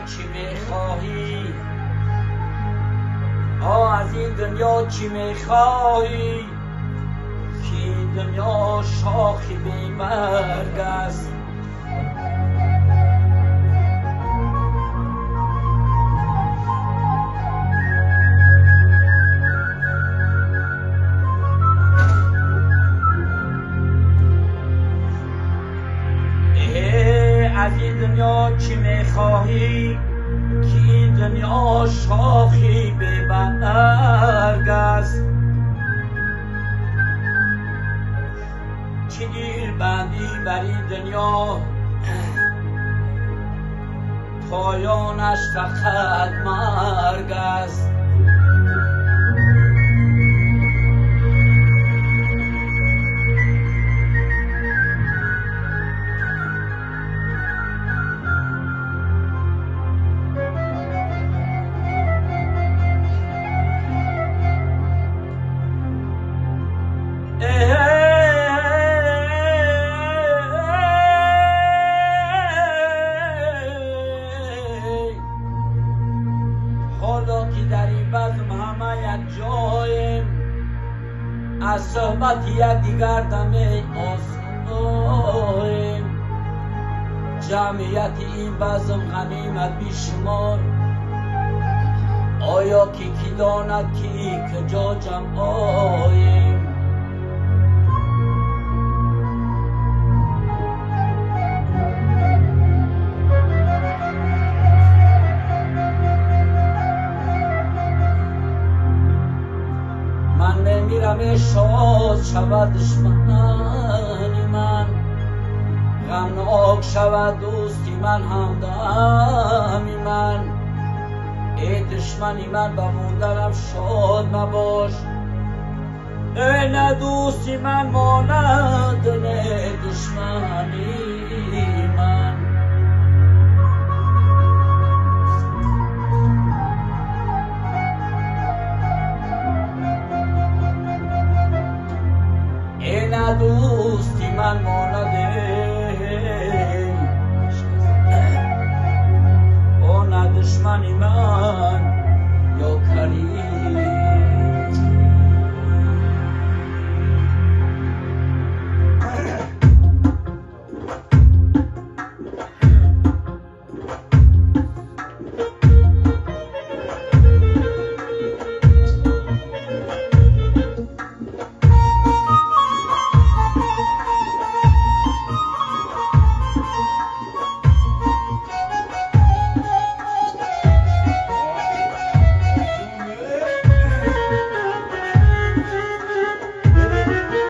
چی میخواهی؟ از این دنیا چی میخواهی؟ که این دنیا شاخی بی مرگ است. از این دنیا چی میخواهی؟ که این دنیا شاخی به برگ است. چی گیر بندی بر این دنیا؟ پایانش فقط مرگ است. حالا که در این بزم همه یک جاییم، از صحبت یکدیگر دم آساییم. جمعیت این بزم غنیمت بیشمار، آیا کی داند که کجا جمع آییم؟ من میمیرم شاد شود دشمنی من، غمناک شود دوستی من، همدمی من. ای دشمنی من با موندنم شاد نباش، ای نه دوستی من مانند نه دشمنی من. ای نه دوستی من مانند او نه دشمنی من یا کریم.